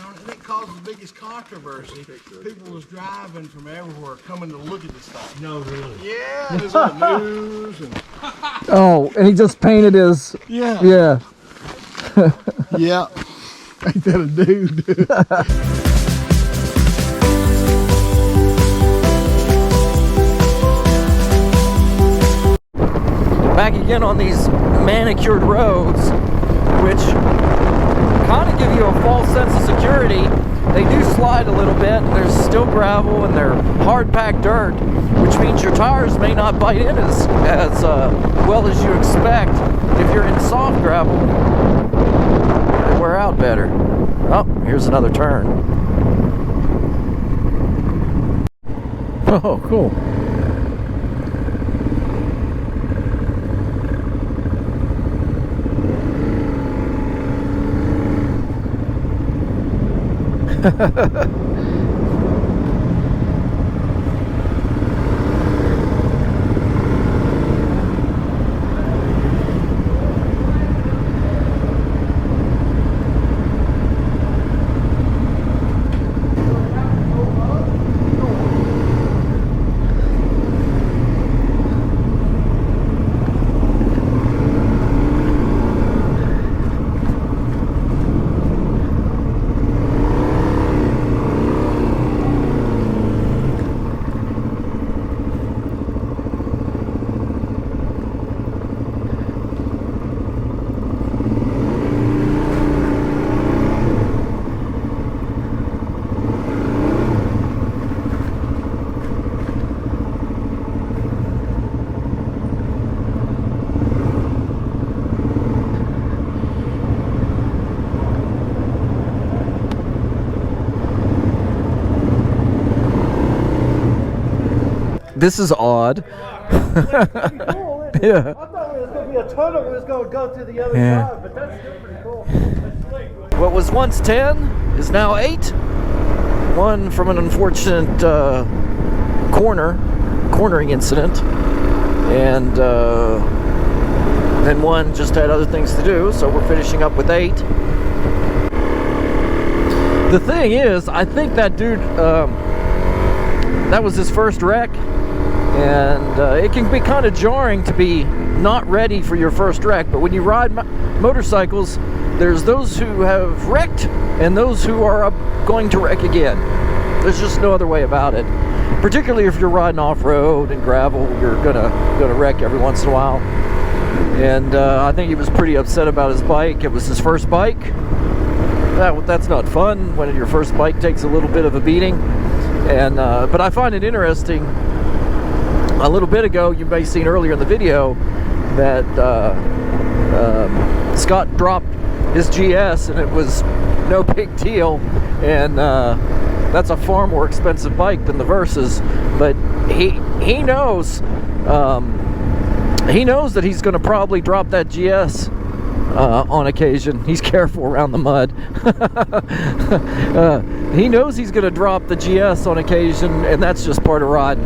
on it, and it caused the biggest controversy. People was driving from everywhere coming to look at this stuff. No, really? Yeah, there's on the news and... Oh, and he just painted his... Yeah. Yeah. Yeah. Ain't that a dude? Back again on these manicured roads, which kind of give you a false sense of security. They do slide a little bit. There's still gravel and they're hard packed dirt, which means your tires may not bite in as well as you expect. If you're in soft gravel, they wear out better. Oh, here's another turn. Oh, cool. This is odd. Cool, Yeah. I thought it was going to be a tunnel. It was going to go to the other side, but that's still pretty cool. What was once 10 is now 8. One from an unfortunate cornering incident, and then one just had other things to do, so we're finishing up with 8. The thing is, I think that dude, that was his first wreck, and it can be kind of jarring to be not ready for your first wreck. But when you ride motorcycles, there's those who have wrecked and those who are going to wreck again. There's just no other way about it. Particularly if you're riding off-road and gravel, you're gonna wreck every once in a while. And I think he was pretty upset about his bike. It was his first bike. That's not fun when your first bike takes a little bit of a beating. And but I find it interesting. A little bit ago, you may have seen earlier in the video that Scott dropped his GS, and it was no big deal. And that's a far more expensive bike than the Versas. But he knows that he's going to probably drop that GS on occasion. He's careful around the mud. He knows he's going to drop the GS on occasion, and that's just part of riding.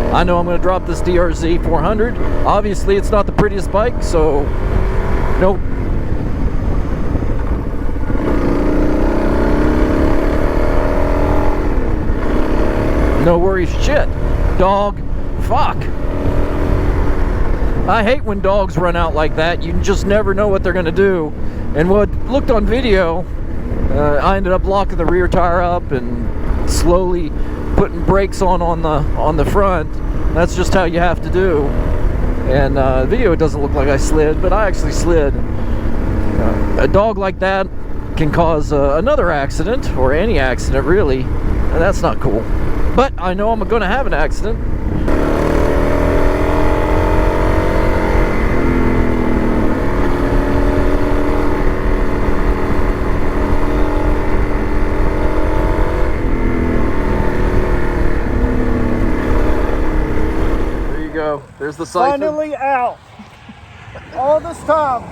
I know I'm going to drop this DRZ 400. Obviously, it's not the prettiest bike, so nope. No worries, shit. Dog, fuck. I hate when dogs run out like that. You just never know what they're going to do. And what looked on video, I ended up locking the rear tire up and slowly putting brakes on the front. That's just how you have to do. And video, it doesn't look like I slid, but I actually slid. A dog like that can cause another accident, or any accident really, and that's not cool. But I know I'm going to have an accident. There's the siphon. Finally out. All this time.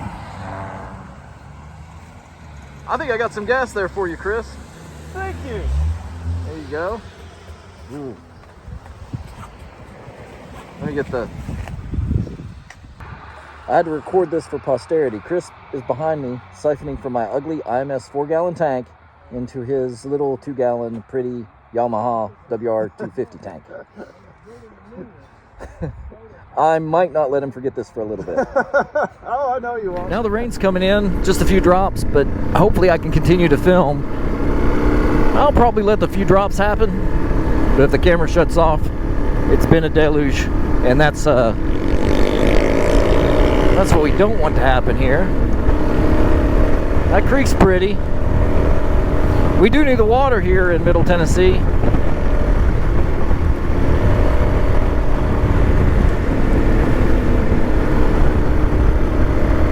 I think I got some gas there for you, Chris. Thank you. There you go. Ooh. Let me get the... I had to record this for posterity. Chris is behind me, siphoning from my ugly IMS 4-gallon tank into his little 2-gallon pretty Yamaha WR250 tank. I might not let him forget this for a little bit. Oh, I know you won't. Now the rain's coming in, just a few drops, but hopefully I can continue to film. I'll probably let the few drops happen, but if the camera shuts off, it's been a deluge, and that's what we don't want to happen here. That creek's pretty. We do need the water here in Middle Tennessee.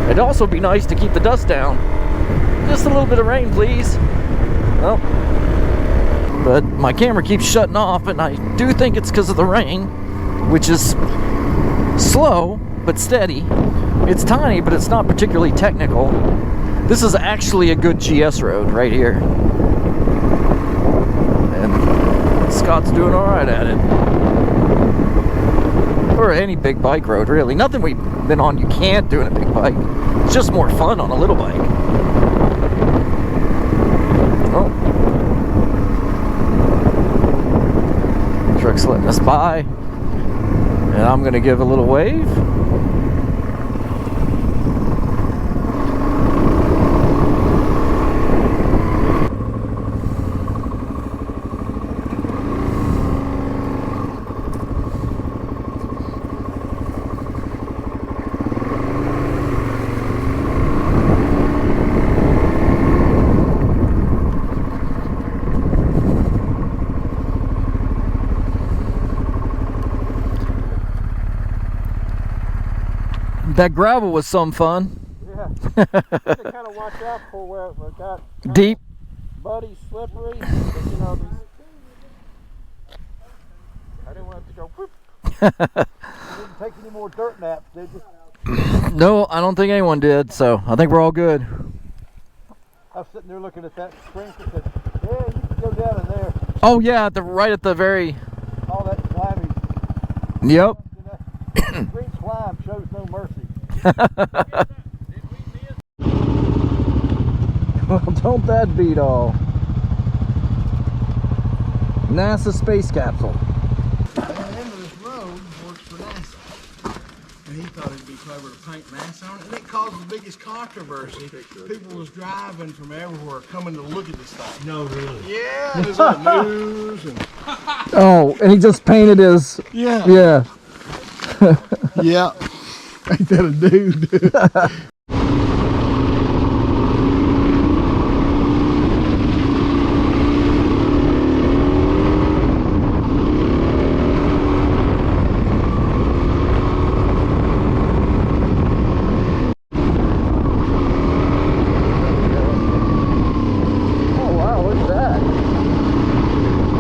It'd also be nice to keep the dust down. Just a little bit of rain, please. Well, but my camera keeps shutting off, and I do think it's because of the rain, which is slow but steady. It's tiny, but it's not particularly technical. This is actually a good GS road right here. And Scott's doing all right at it. Or any big bike road, really. Nothing we've been on you can't do in a big bike. It's just more fun on a little bike. Oh. Truck's letting us by. And I'm going to give a little wave. That gravel was some fun. Yeah. You gotta kind of watch out for where it got Deep. muddy, slippery. But, you know, I didn't want it to go whoop. You didn't take any more dirt naps, did you? No, I don't think anyone did, so I think we're all good. I was sitting there looking at that sprinkler and said, yeah, you can go down in there. Oh yeah, right at the very. All that slimy. Yep. Green slime shows no mercy. Well, don't that beat all? NASA space capsule. The end of this road works for NASA. And he thought it'd be clever to paint NASA on it. And it caused the biggest controversy. People was driving from everywhere coming to look at this thing. No, really? Yeah, there's on the news and Oh, and he just painted his. yeah. Yeah. Yeah. Ain't that a dude? Oh wow, look at that.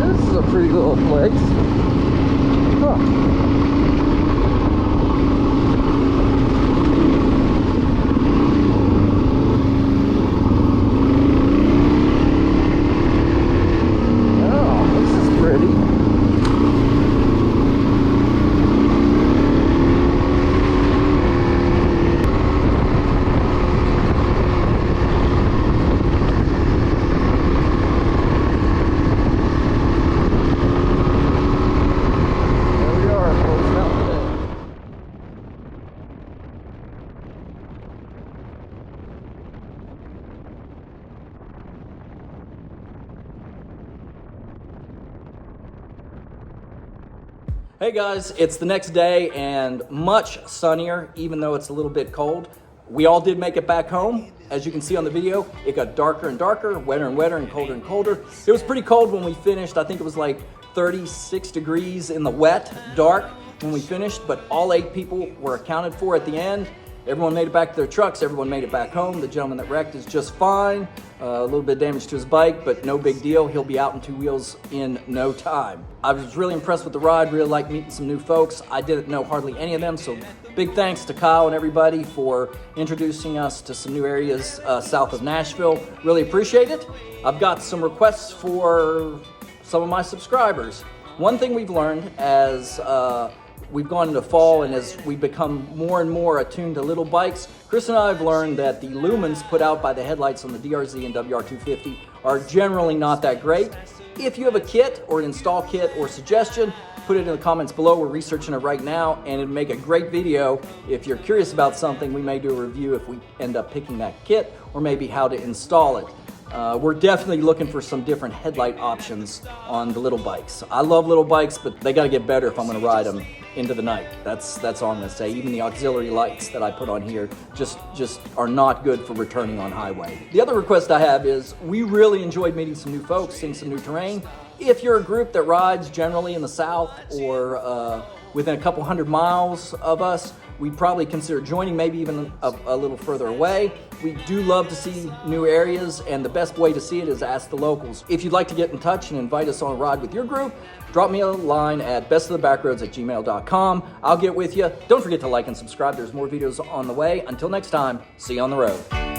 This is a pretty little place. Huh. Hey guys, it's the next day and much sunnier, even though it's a little bit cold. We all did make it back home. As you can see on the video, it got darker and darker, wetter and wetter, and colder. It was pretty cold when we finished. I think it was like 36 degrees in the wet, dark when we finished, but all 8 people were accounted for at the end. Everyone made it back to their trucks. Everyone made it back home. The gentleman that wrecked is just fine. A little bit of damage to his bike, but no big deal. He'll be out in 2 wheels in no time. I was really impressed with the ride. Really liked meeting some new folks. I didn't know hardly any of them, so big thanks to Kyle and everybody for introducing us to some new areas south of Nashville. Really appreciate it. I've got some requests for some of my subscribers. One thing we've learned as we've gone into fall and as we become more and more attuned to little bikes, Chris and I have learned that the lumens put out by the headlights on the DRZ and WR250 are generally not that great. If you have a kit or an install kit or suggestion, put it in the comments below. We're researching it right now, and it'd make a great video. If you're curious about something, we may do a review if we end up picking that kit, or maybe how to install it. We're definitely looking for some different headlight options on the little bikes. I love little bikes, but they gotta get better if I'm gonna ride them into the night. That's all I'm gonna say. Even the auxiliary lights that I put on here just are not good for returning on highway. The other request I have is, we really enjoyed meeting some new folks, seeing some new terrain. If you're a group that rides generally in the south or within a couple 100 miles of us, we'd probably consider joining, maybe even a little further away. We do love to see new areas, and the best way to see it is ask the locals. If you'd like to get in touch and invite us on a ride with your group, drop me a line at bestofthebackroads@gmail.com. I'll get with you. Don't forget to like and subscribe. There's more videos on the way. Until next time, see you on the road.